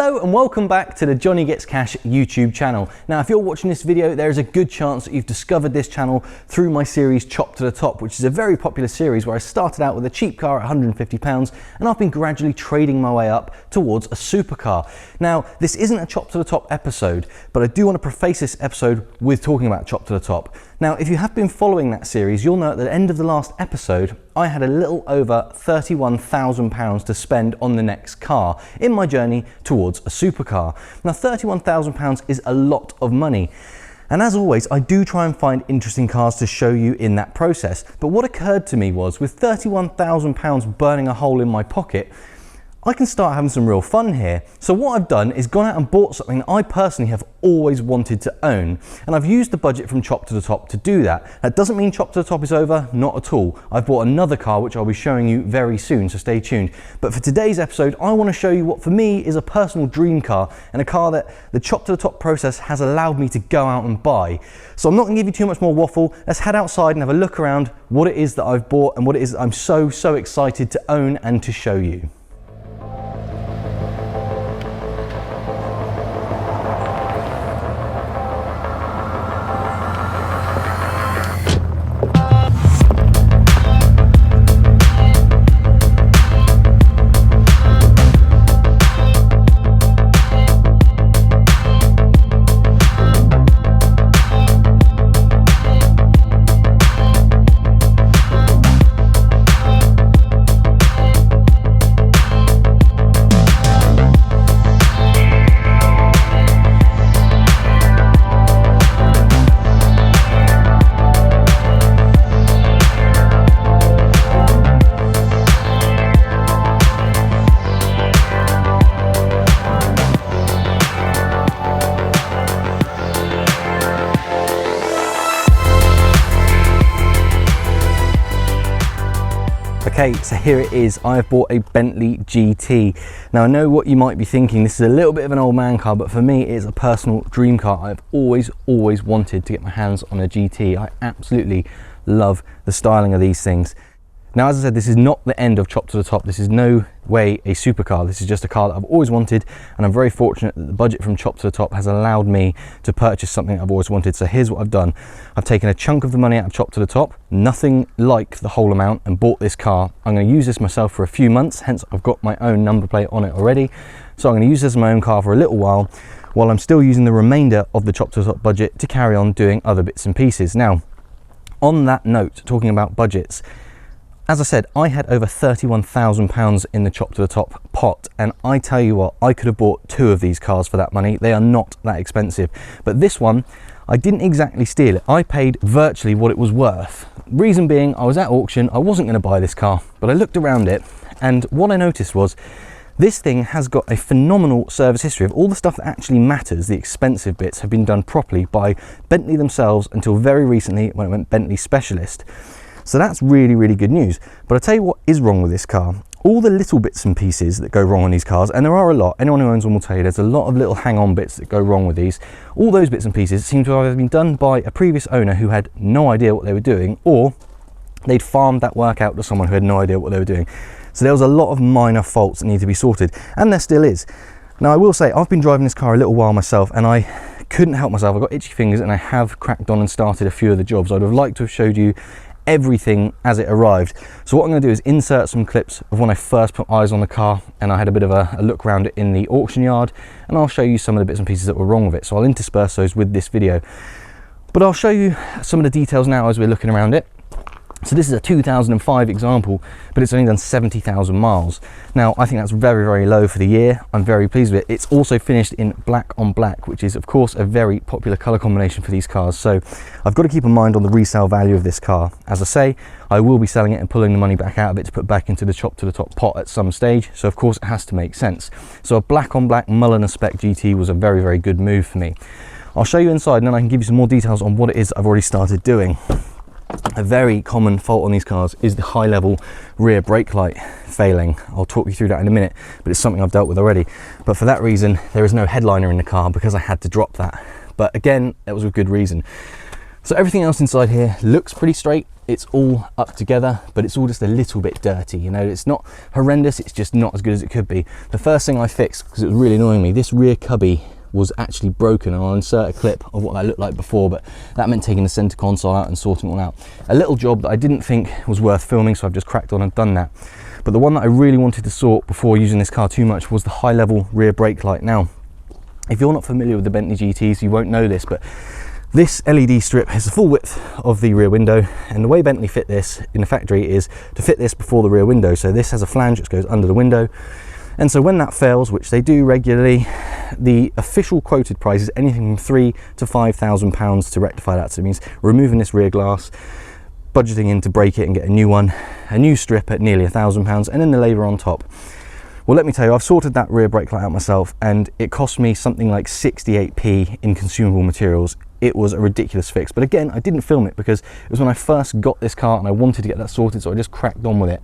Hello and welcome back to the Johnny Gets Cash YouTube channel. Now if you're watching this video, there is a good chance that you've discovered this channel through my series Chop to the Top, which is a very popular series where I started out with a cheap car at £150 and I've been gradually trading my way up towards a supercar. Now this isn't a Chop to the Top episode, but I do want to preface this episode with talking about Chop to the Top. Now if you have been following that series, you'll know at the end of the last episode I had a little over £31,000 to spend on the next car in my journey towards a supercar. Now £31,000 is a lot of money. And as always, I do try and find interesting cars to show you in that process. But what occurred to me was with £31,000 burning a hole in my pocket, I can start having some real fun here. So what I've done is gone out and bought something that I personally have always wanted to own. And I've used the budget from Chop to the Top to do that. That doesn't mean Chop to the Top is over, not at all. I've bought another car which I'll be showing you very soon, so stay tuned. But for today's episode, I want to show you what for me is a personal dream car and a car that the Chop to the Top process has allowed me to go out and buy. So I'm not going to give you too much more waffle. Let's head outside and have a look around what it is that I've bought and what it is that I'm so excited to own and to show you. Okay, so here it is. I have bought a Bentley GT. Now I know what you might be thinking, this is a little bit of an old man car, but for me it is a personal dream car. I've always wanted to get my hands on a GT. I absolutely love the styling of these things. Now, as I said, this is not the end of Chop to the Top. This is no way a supercar. This is just a car that I've always wanted, and I'm very fortunate that the budget from Chop to the Top has allowed me to purchase something I've always wanted. So here's what I've done. I've taken a chunk of the money out of Chop to the Top, nothing like the whole amount, and bought this car. I'm going to use this myself for a few months, hence I've got my own number plate on it already. So I'm going to use this as my own car for a little while I'm still using the remainder of the Chop to the Top budget to carry on doing other bits and pieces. Now, on that note, talking about budgets, as I said, I had over £31,000 in the Chop to the Top pot, and I tell you what, I could have bought two of these cars for that money. They are not that expensive. But this one, I didn't exactly steal it. I paid virtually what it was worth. Reason being, I was at auction, I wasn't going to buy this car, but I looked around it, and what I noticed was this thing has got a phenomenal service history of all the stuff that actually matters. The expensive bits have been done properly by Bentley themselves until very recently when it went Bentley Specialist. So that's really good news. But I'll tell you what is wrong with this car. All the little bits and pieces that go wrong on these cars, and there are a lot, anyone who owns one will tell you there's a lot of little hang-on bits that go wrong with these. All those bits and pieces seem to have either been done by a previous owner who had no idea what they were doing, or they'd farmed that work out to someone who had no idea what they were doing. So there was a lot of minor faults that need to be sorted, and there still is. Now I will say, I've been driving this car a little while myself, and I couldn't help myself. I've got itchy fingers, and I have cracked on and started a few of the jobs. I'd have liked to have showed you everything as it arrived. So what I'm going to do is insert some clips of when I first put eyes on the car and I had a bit of a look around it in the auction yard, and I'll show you some of the bits and pieces that were wrong with it. So I'll intersperse those with this video, but I'll show you some of the details now as we're looking around it. So this is a 2005 example, but it's only done 70,000 miles. Now, I think that's very low for the year. I'm very pleased with it. It's also finished in black on black, which is of course a very popular color combination for these cars. So I've got to keep in mind on the resale value of this car. As I say, I will be selling it and pulling the money back out of it to put back into the Chop to the Top pot at some stage. So of course it has to make sense. So a black on black Mulliner spec GT was a very good move for me. I'll show you inside and then I can give you some more details on what it is I've already started doing. A very common fault on these cars is the high level rear brake light failing. I'll talk you through that in a minute, but it's something I've dealt with already. But for that reason, there is no headliner in the car because I had to drop that. But again, that was with good reason. So everything else inside here looks pretty straight. It's all up together, but it's all just a little bit dirty. You know, it's not horrendous, it's just not as good as it could be. The first thing I fixed, because it was really annoying me, this rear cubby was actually broken, and I'll insert a clip of what that looked like before, but that meant taking the center console out and sorting it all out. A little job that I didn't think was worth filming, so I've just cracked on and done that. But the one that I really wanted to sort before using this car too much was the high level rear brake light. Now, if you're not familiar with the Bentley GTs, you won't know this, but this LED strip has the full width of the rear window, and the way Bentley fit this in the factory is to fit this before the rear window. So this has a flange which goes under the window, and so when that fails, which they do regularly, the official quoted price is anything from £3,000 to £5,000 to rectify that. So it means removing this rear glass, budgeting in to break it and get a new one, a new strip at nearly £1,000, and then the labour on top. Well, let me tell you, I've sorted that rear brake light out myself, and it cost me something like 68p in consumable materials. It was a ridiculous fix, but again, I didn't film it because it was when I first got this car and I wanted to get that sorted, so I just cracked on with it.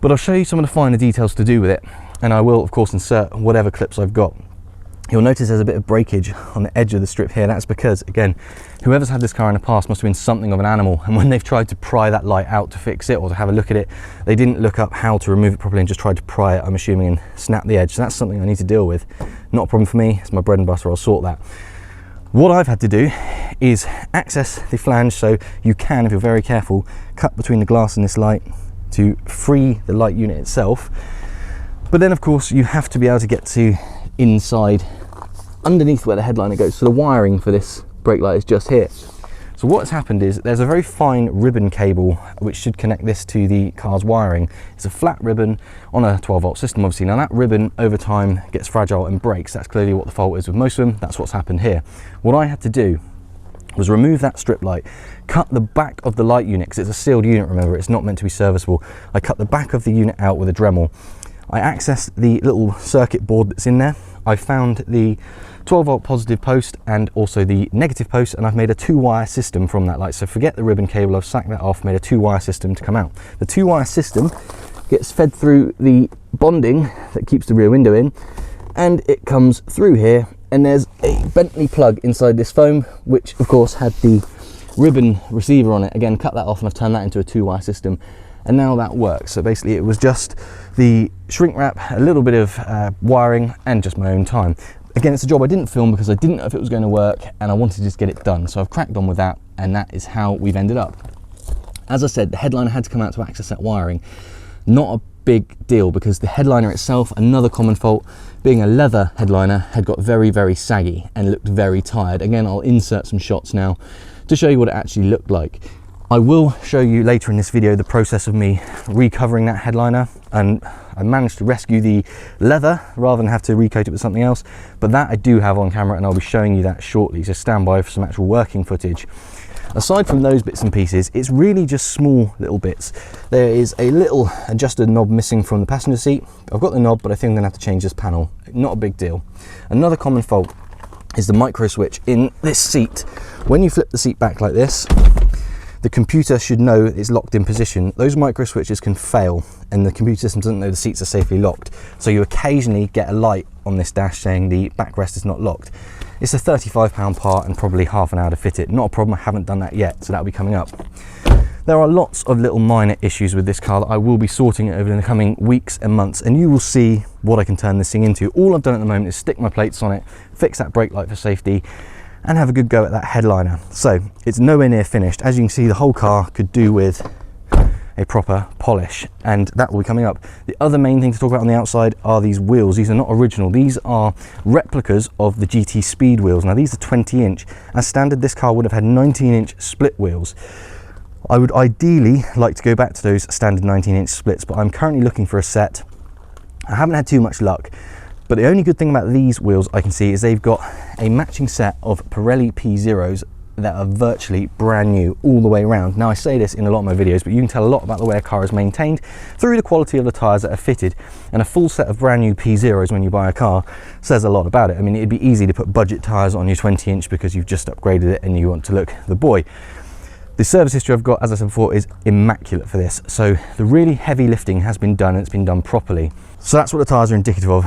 But I'll show you some of the finer details to do with it, and I will of course insert whatever clips I've got. You'll notice there's a bit of breakage on the edge of the strip here. That's because, again, whoever's had this car in the past must have been something of an animal, and when they've tried to pry that light out to fix it or to have a look at it, they didn't look up how to remove it properly and just tried to pry it, I'm assuming, and snap the edge. So that's something I need to deal with. Not a problem for me, it's my bread and butter, I'll sort that. What I've had to do is access the flange, so you can, if you're very careful, cut between the glass and this light to free the light unit itself. But then of course you have to be able to get to inside underneath where the headliner goes. So the wiring for this brake light is just here. So what's happened is there's a very fine ribbon cable which should connect this to the car's wiring. It's a flat ribbon on a 12-volt system, obviously. Now that ribbon over time gets fragile and breaks. That's clearly what the fault is with most of them. That's what's happened here. What I had to do was remove that strip light, cut the back of the light unit, because it's a sealed unit, remember, it's not meant to be serviceable. I cut the back of the unit out with a Dremel. I accessed the little circuit board that's in there. I found the 12-volt positive post and also the negative post, and I've made a 2-wire system from that light. So forget the ribbon cable, I've sacked that off, made a 2-wire system to come out. The 2-wire system gets fed through the bonding that keeps the rear window in, and it comes through here, and there's a Bentley plug inside this foam, which of course had the ribbon receiver on it. Again, cut that off and I've turned that into a 2-wire system, and now that works. So basically it was just the shrink wrap, a little bit of wiring, and just my own time. Again, it's a job I didn't film because I didn't know if it was going to work and I wanted to just get it done. So I've cracked on with that, and that is how we've ended up. As I said, the headliner had to come out to access that wiring. Not a big deal because the headliner itself, another common fault, being a leather headliner, had got very, very saggy and looked very tired. Again, I'll insert some shots now to show you what it actually looked like. I will show you later in this video the process of me recovering that headliner, and I managed to rescue the leather rather than have to recoat it with something else, but that I do have on camera and I'll be showing you that shortly, so stand by for some actual working footage. Aside from those bits and pieces, it's really just small little bits. There is a little adjusted knob missing from the passenger seat. I've got the knob, but I think I'm gonna have to change this panel. Not a big deal. Another common fault is the micro switch in this seat. When you flip the seat back like this, the computer should know it's locked in position. Those micro switches can fail and the computer system doesn't know the seats are safely locked. So you occasionally get a light on this dash saying the backrest is not locked. It's a £35 part and probably half an hour to fit it. Not a problem, I haven't done that yet, so that'll be coming up. There are lots of little minor issues with this car that I will be sorting over the coming weeks and months, and you will see what I can turn this thing into. All I've done at the moment is stick my plates on it, fix that brake light for safety, and have a good go at that headliner. So it's nowhere near finished. As you can see, the whole car could do with a proper polish, and that will be coming up. The other main thing to talk about on the outside are these wheels. These are not original, these are replicas of the GT Speed wheels. Now these are 20-inch. As standard, this car would have had 19-inch split wheels. I would ideally like to go back to those standard 19-inch splits, but I'm currently looking for a set. I haven't had too much luck. But the only good thing about these wheels I can see is they've got a matching set of Pirelli P0s that are virtually brand new all the way around. Now I say this in a lot of my videos, but you can tell a lot about the way a car is maintained through the quality of the tyres that are fitted, and a full set of brand new P0s when you buy a car says a lot about it. I mean, it'd be easy to put budget tyres on your 20-inch because you've just upgraded it and you want to look the boy. The service history I've got, as I said before, is immaculate for this. So the really heavy lifting has been done, and it's been done properly. So that's what the tyres are indicative of.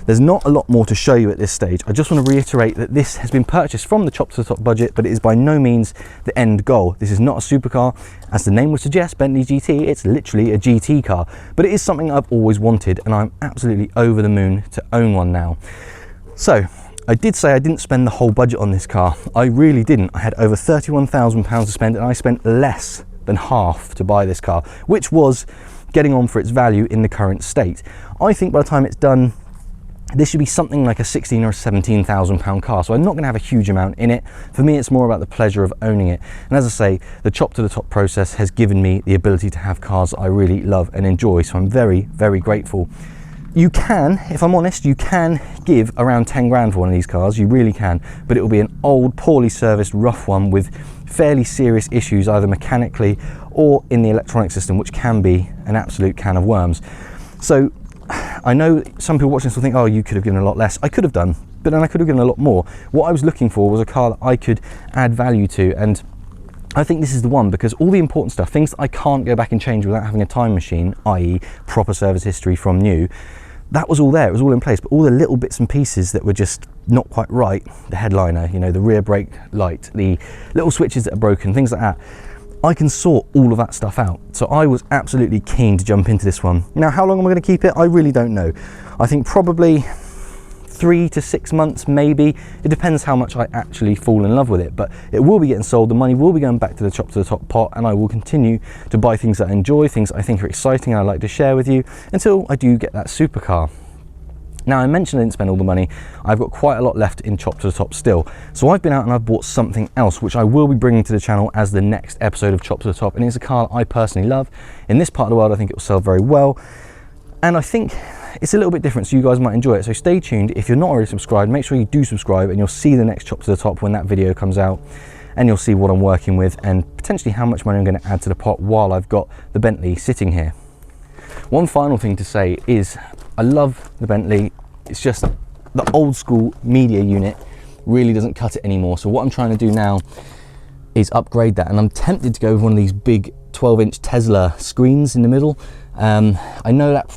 There's not a lot more to show you at this stage. I just want to reiterate that this has been purchased from the Chop to the Top budget, but it is by no means the end goal. This is not a supercar. As the name would suggest, Bentley GT, it's literally a GT car, but it is something I've always wanted, and I'm absolutely over the moon to own one now. So, I did say I didn't spend the whole budget on this car. I really didn't. I had over £31,000 to spend, and I spent less than half to buy this car, which was getting on for its value in the current state. I think by the time it's done, this should be something like a 16 or a 17,000 pound car, so I'm not going to have a huge amount in it. For me, it's more about the pleasure of owning it. And as I say, the Chop to the Top process has given me the ability to have cars that I really love and enjoy, so I'm very, very grateful. You can, if I'm honest, you can give around 10 grand for one of these cars, you really can, but it will be an old, poorly serviced, rough one with fairly serious issues, either mechanically or in the electronic system, which can be an absolute can of worms. So I know some people watching this will think, oh, you could have given a lot less. I could have done, but then I could have given a lot more. What I was looking for was a car that I could add value to, and I think this is the one, because all the important stuff, things that I can't go back and change without having a time machine, i.e. proper service history from new, that was all there, it was all in place, but all the little bits and pieces that were just not quite right, the headliner, you know, the rear brake light, the little switches that are broken, things like that, I can sort all of that stuff out. So I was absolutely keen to jump into this one. Now, how long am I going to keep it? I really don't know. I think probably 3 to 6 months, maybe. It depends how much I actually fall in love with it, but it will be getting sold. The money will be going back to the Chop to the Top pot, and I will continue to buy things that I enjoy, things that I think are exciting and I like to share with you until I do get that supercar. Now, I mentioned I didn't spend all the money. I've got quite a lot left in Chop to the Top still. So I've been out and I've bought something else, which I will be bringing to the channel as the next episode of Chop to the Top. And it's a car that I personally love. In this part of the world, I think it will sell very well. And I think it's a little bit different, so you guys might enjoy it. So stay tuned. If you're not already subscribed, make sure you do subscribe, and you'll see the next Chop to the Top when that video comes out. And you'll see what I'm working with and potentially how much money I'm going to add to the pot while I've got the Bentley sitting here. One final thing to say is I love the Bentley. It's just the old school media unit really doesn't cut it anymore. So what I'm trying to do now is upgrade that, and I'm tempted to go with one of these big 12-inch Tesla screens in the middle. I know that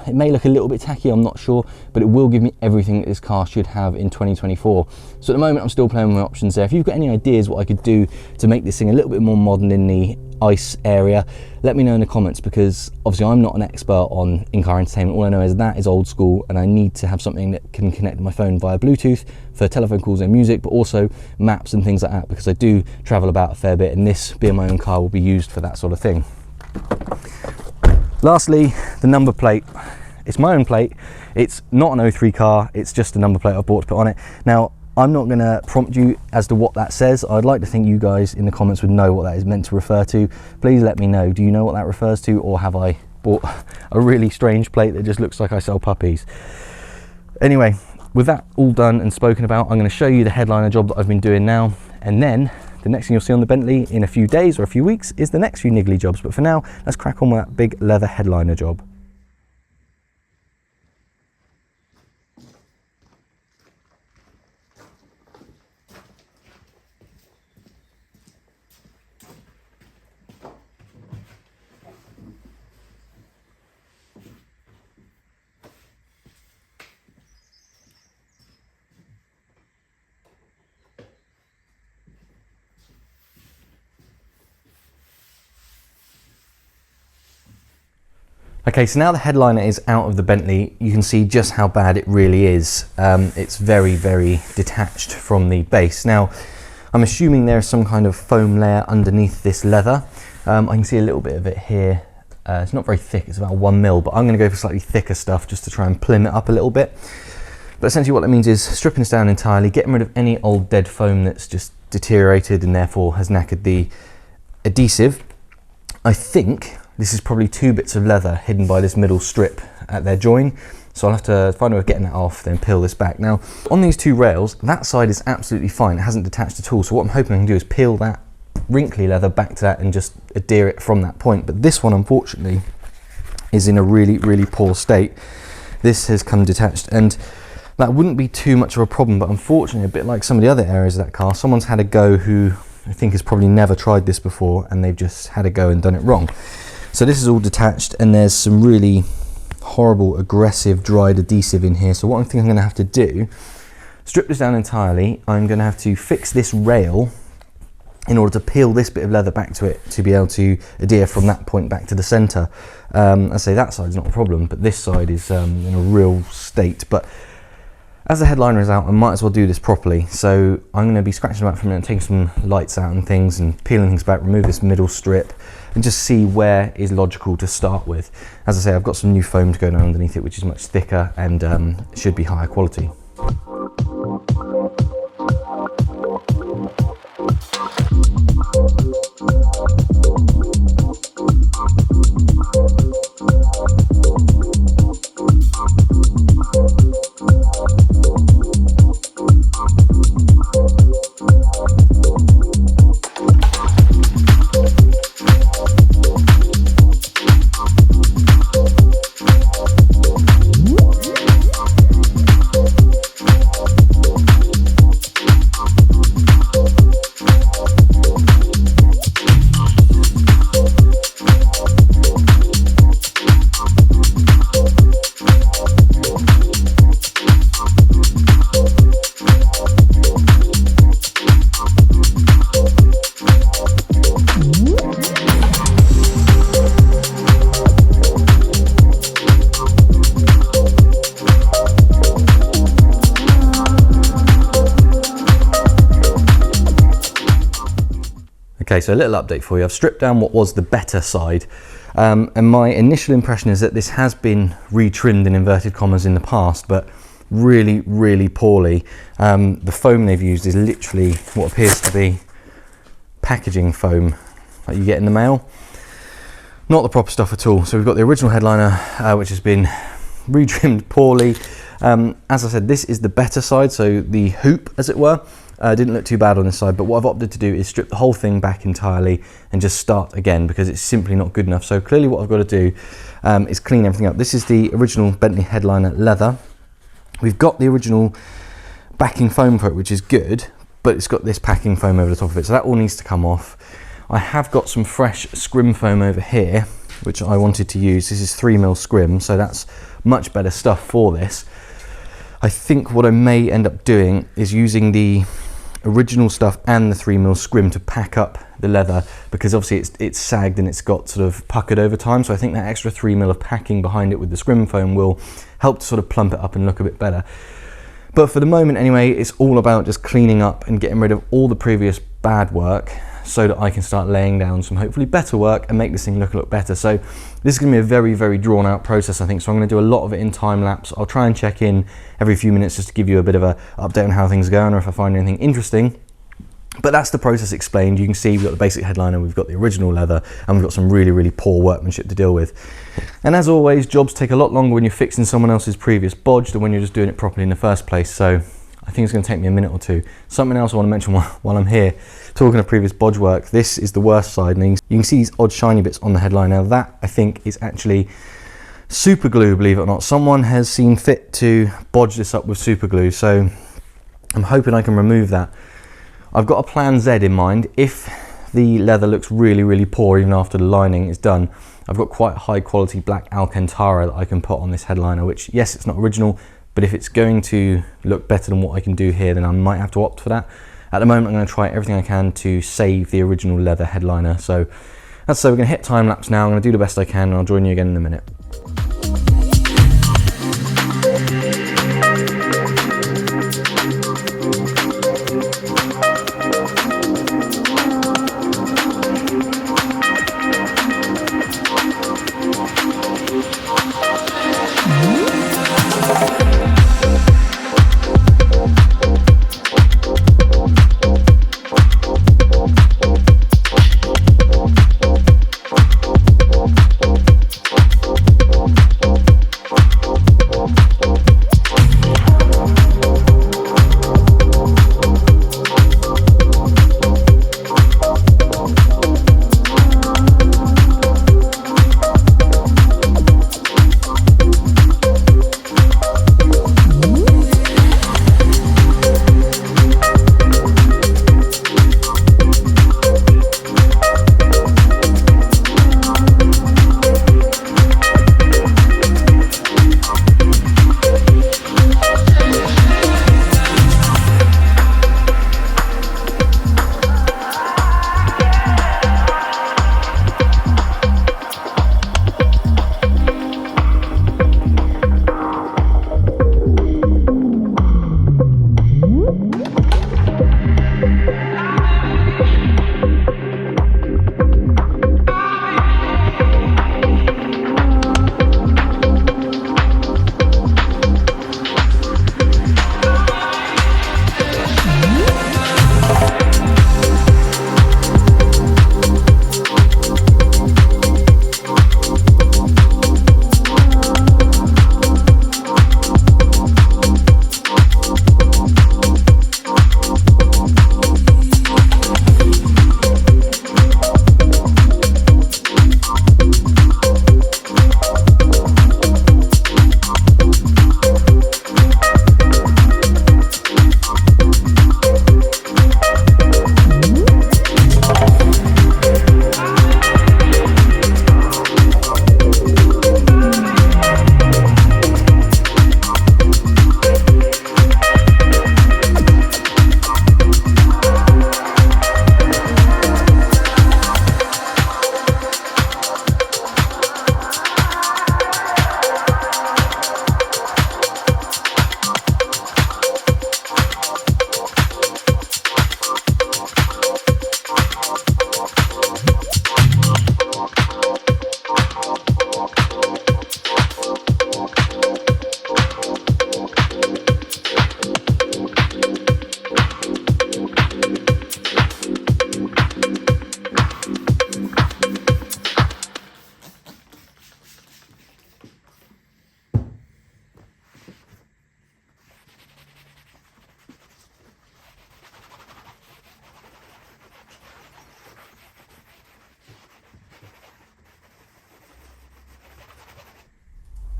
it may look a little bit tacky, I'm not sure, but it will give me everything that this car should have in 2024. So at the moment I'm still playing with my options there. If you've got any ideas what I could do to make this thing a little bit more modern in the ICE area, let me know in the comments, because obviously I'm not an expert on in-car entertainment. All I know is that is old school, and I need to have something that can connect to my phone via Bluetooth for telephone calls and music, but also maps and things like that, because I do travel about a fair bit, and this, being my own car, will be used for that sort of thing. Lastly, the number plate. It's my own plate. It's not an 03 car, it's just a number plate I bought to put on it. Now, I'm not going to prompt you as to what that says. I'd like to think you guys in the comments would know what that is meant to refer to. Please let me know. Do you know what that refers to, or have I bought a really strange plate that just looks like I sell puppies? Anyway, with that all done and spoken about, I'm going to show you the headliner job that I've been doing now, and then the next thing you'll see on the Bentley in a few days or a few weeks is the next few niggly jobs. But for now, let's crack on with that big leather headliner job. Okay, so now the headliner is out of the Bentley, you can see just how bad it really is. It's very, very detached from the base. Now, I'm assuming there is some kind of foam layer underneath this leather. I can see a little bit of it here. It's not very thick, it's about 1 mil, but I'm going to go for slightly thicker stuff just to try and plim it up a little bit. But essentially what that means is stripping this down entirely, getting rid of any old dead foam that's just deteriorated and therefore has knackered the adhesive. I think this is probably 2 bits of leather hidden by this middle strip at their join. So I'll have to find a way of getting that off, then peel this back. Now, on these 2 rails, that side is absolutely fine. It hasn't detached at all. So what I'm hoping I can do is peel that wrinkly leather back to that and just adhere it from that point. But this one, unfortunately, is in a really, really poor state. This has come detached, and that wouldn't be too much of a problem, but unfortunately, a bit like some of the other areas of that car, someone's had a go who I think has probably never tried this before, and they've just had a go and done it wrong. So this is all detached, and there's some really horrible, aggressive, dried adhesive in here. So what I think I'm going to have to do, strip this down entirely. I'm going to have to fix this rail in order to peel this bit of leather back to it to be able to adhere from that point back to the centre. I say that side's not a problem, but this side is in a real state. But as the headliner is out, I might as well do this properly. So I'm going to be scratching about for a minute, taking some lights out and things and peeling things back, remove this middle strip and just see where is logical to start with. As I say, I've got some new foam to go down underneath it, which is much thicker and should be higher quality. Okay, so a little update for you. I've stripped down what was the better side, and my initial impression is that this has been retrimmed in inverted commas in the past, but really, really poorly. The foam they've used is literally what appears to be packaging foam that you get in the mail. Not the proper stuff at all. So we've got the original headliner, which has been retrimmed poorly. As I said, this is the better side, so the hoop, as it were, didn't look too bad on this side, but what I've opted to do is strip the whole thing back entirely and just start again because it's simply not good enough. So clearly what I've got to do is clean everything up. This is the original Bentley headliner leather. We've got the original backing foam for it, which is good, but it's got this packing foam over the top of it, so that all needs to come off. I have got some fresh scrim foam over here, which I wanted to use. This is 3mm scrim, so that's much better stuff for this. I think what I may end up doing is using the original stuff and the 3mm scrim to pack up the leather, because obviously it's sagged and it's got sort of puckered over time, so I think that extra 3mm of packing behind it with the scrim foam will help to sort of plump it up and look a bit better. But for the moment anyway, it's all about just cleaning up and getting rid of all the previous bad work so that I can start laying down some hopefully better work and make this thing look better. So this is going to be a very, very drawn out process, I think, so I'm going to do a lot of it in time lapse. I'll try and check in every few minutes just to give you a bit of an update on how things are going or if I find anything interesting. But that's the process explained. You can see we've got the basic headliner, we've got the original leather, and we've got some really, really poor workmanship to deal with. And as always, jobs take a lot longer when you're fixing someone else's previous bodge than when you're just doing it properly in the first place. So I think it's going to take me a minute or two. Something else I want to mention while I'm here, talking of previous bodge work, this is the worst side. And you can see these odd shiny bits on the headliner. Now that, I think, is actually super glue, believe it or not. Someone has seen fit to bodge this up with super glue, so I'm hoping I can remove that. I've got a plan Z in mind. If the leather looks really, really poor even after the lining is done, I've got quite high quality black Alcantara that I can put on this headliner, which, yes, it's not original, but if it's going to look better than what I can do here, then I might have to opt for that. At the moment, I'm going to try everything I can to save the original leather headliner. So that's so we're going to hit time lapse now. I'm going to do the best I can and I'll join you again in a minute.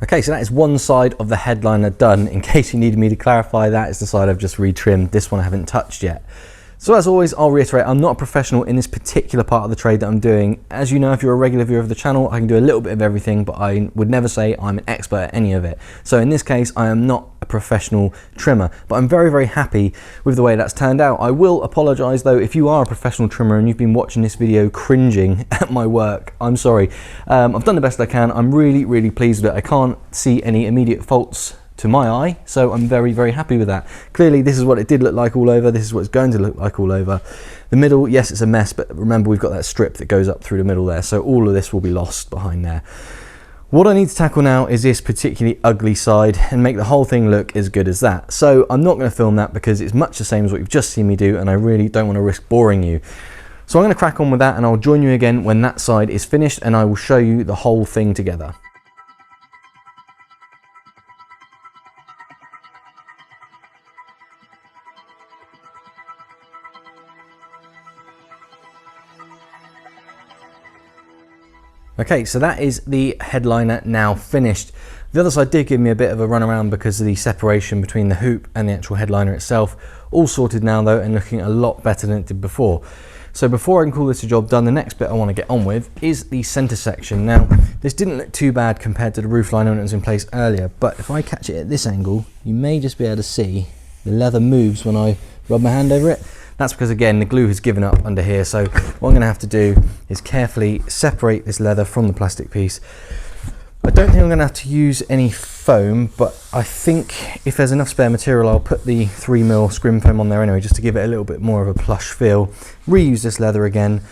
Okay, so that is one side of the headliner done. In case you needed me to clarify, that is the side I've just retrimmed. This one I haven't touched yet. So as always, I'll reiterate, I'm not a professional in this particular part of the trade that I'm doing. As you know, if you're a regular viewer of the channel, I can do a little bit of everything, but I would never say I'm an expert at any of it. So in this case, I am not a professional trimmer, but I'm very, very happy with the way that's turned out. I will apologize though, if you are a professional trimmer and you've been watching this video cringing at my work, I'm sorry. I've done the best I can. I'm really, really pleased with it. I can't see any immediate faults to my eye, so I'm very, very happy with that. Clearly this is what it did look like all over, this is what it's going to look like all over. The middle, yes, it's a mess, but remember we've got that strip that goes up through the middle there, so all of this will be lost behind there. What I need to tackle now is this particularly ugly side and make the whole thing look as good as that. So I'm not going to film that because it's much the same as what you've just seen me do, and I really don't want to risk boring you. So I'm going to crack on with that, and I'll join you again when that side is finished and I will show you the whole thing together. Okay, so that is the headliner now finished. The other side did give me a bit of a run around because of the separation between the hoop and the actual headliner itself. All sorted now though, and looking a lot better than it did before. So before I can call this a job done, the next bit I want to get on with is the center section. Now, this didn't look too bad compared to the roof liner when it was in place earlier, but if I catch it at this angle, you may just be able to see the leather moves when I rub my hand over it. That's because, again, the glue has given up under here. So what I'm going to have to do is carefully separate this leather from the plastic piece. I don't think I'm going to have to use any foam, but I think if there's enough spare material, I'll put the 3mm scrim foam on there anyway, just to give it a little bit more of a plush feel. Reuse this leather again,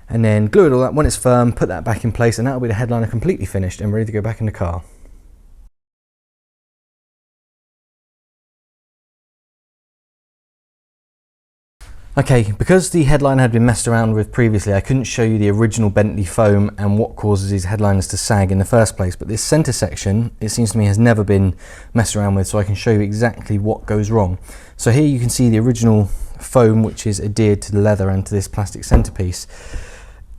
and then glue it all up. When it's firm, put that back in place, and that'll be the headliner completely finished and ready to go back in the car. Okay, because the headliner had been messed around with previously, I couldn't show you the original Bentley foam and what causes these headliners to sag in the first place, but this center section, it seems to me, has never been messed around with, so I can show you exactly what goes wrong. So here you can see the original foam, which is adhered to the leather and to this plastic centerpiece.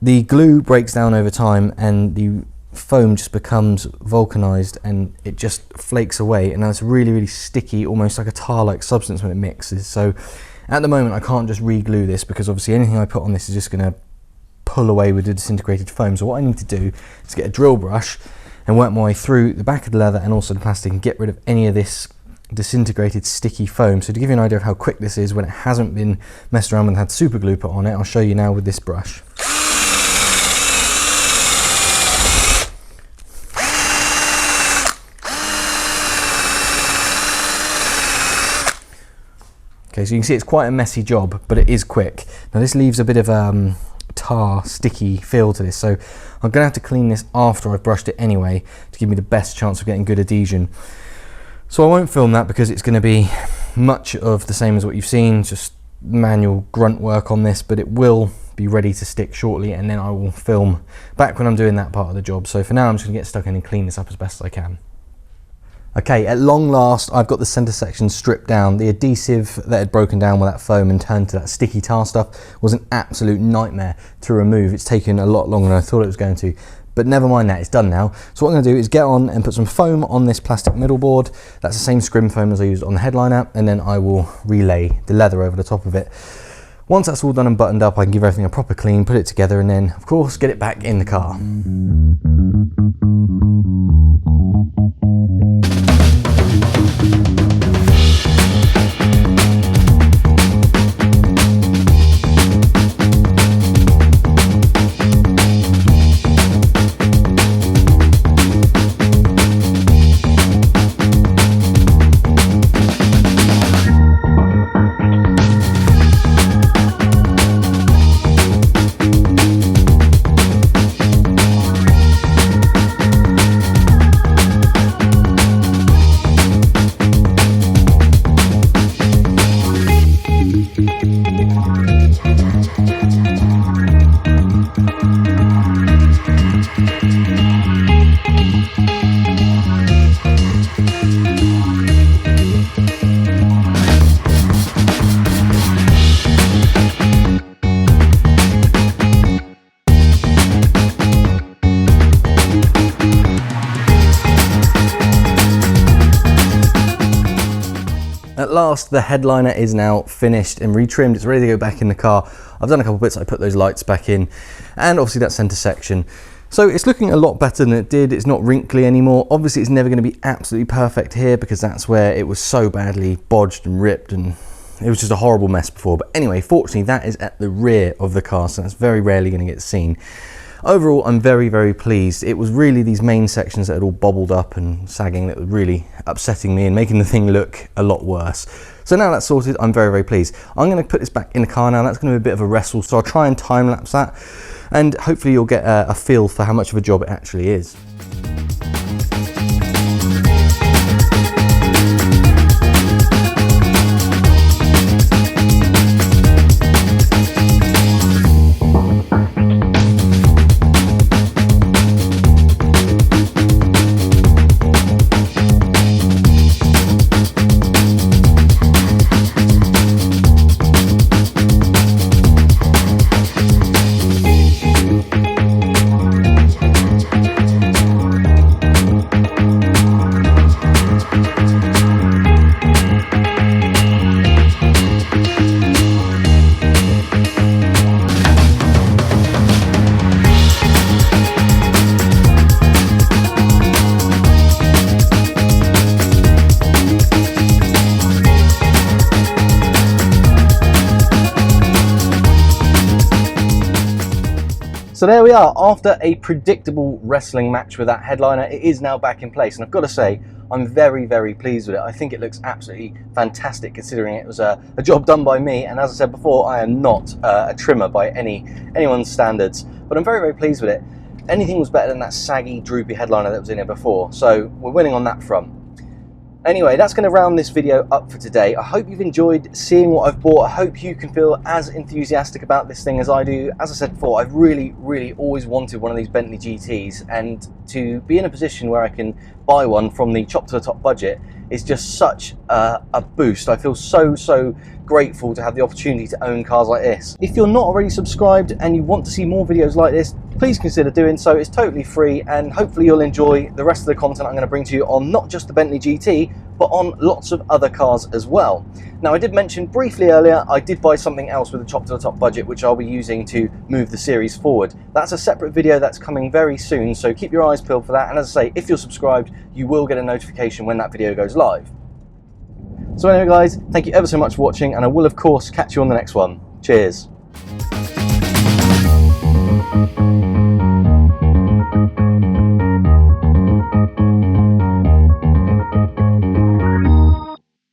The glue breaks down over time and the foam just becomes vulcanized and it just flakes away, and now it's really, really sticky, almost like a tar-like substance when it mixes. So at the moment I can't just re-glue this because obviously anything I put on this is just going to pull away with the disintegrated foam. So what I need to do is get a drill brush and work my way through the back of the leather and also the plastic and get rid of any of this disintegrated sticky foam. So to give you an idea of how quick this is when it hasn't been messed around and had super glue put on it, I'll show you now with this brush. Okay, so you can see it's quite a messy job, but it is quick. Now this leaves a bit of tar, sticky feel to this, so I'm going to have to clean this after I've brushed it anyway to give me the best chance of getting good adhesion. So I won't film that because it's going to be much of the same as what you've seen, just manual grunt work on this, but it will be ready to stick shortly, and then I will film back when I'm doing that part of the job. So for now I'm just going to get stuck in and clean this up as best as I can. Okay, at long last, I've got the center section stripped down. The adhesive that had broken down with that foam and turned to that sticky tar stuff was an absolute nightmare to remove. It's taken a lot longer than I thought it was going to, but never mind that, it's done now. So what I'm gonna do is get on and put some foam on this plastic middle board. That's the same scrim foam as I used on the headliner, and then I will relay the leather over the top of it. Once that's all done and buttoned up, I can give everything a proper clean, put it together, and then, of course, get it back in the car. At last, the headliner is now finished and retrimmed. It's ready to go back in the car. I've done a couple of bits. I put those lights back in, and obviously that center section. So it's looking a lot better than it did. It's not wrinkly anymore. Obviously, it's never going to be absolutely perfect here because that's where it was so badly bodged and ripped, and it was just a horrible mess before. But anyway, fortunately, that is at the rear of the car, so that's very rarely going to get seen. Overall, I'm very, very pleased. It was really these main sections that had all bobbled up and sagging that were really upsetting me and making the thing look a lot worse. So now that's sorted, I'm very, very pleased. I'm going to put this back in the car now. That's going to be a bit of a wrestle, so I'll try and time lapse that, and hopefully you'll get a feel for how much of a job it actually is. So there we are, after a predictable wrestling match with that headliner, it is now back in place, and I've got to say, I'm very, very pleased with it. I think it looks absolutely fantastic considering it was a job done by me, and as I said before, I am not a trimmer by anyone's standards, but I'm very, very pleased with it. Anything was better than that saggy, droopy headliner that was in here before, so we're winning on that front. Anyway, that's going to round this video up for today. I hope you've enjoyed seeing what I've bought. I hope you can feel as enthusiastic about this thing as I do. As I said before, I've really, really always wanted one of these Bentley GTs, and to be in a position where I can buy one from the chop to the top budget is just such a boost. I feel so grateful to have the opportunity to own cars like this. If you're not already subscribed and you want to see more videos like this, please consider doing so. It's totally free, and hopefully you'll enjoy the rest of the content I'm going to bring to you on not just the Bentley GT, but on lots of other cars as well. Now, I did mention briefly earlier, I did buy something else with a chop to the top budget, which I'll be using to move the series forward. That's a separate video that's coming very soon, so keep your eyes peeled for that. And as I say, if you're subscribed, you will get a notification when that video goes live. So anyway guys, thank you ever so much for watching, and I will of course catch you on the next one. Cheers.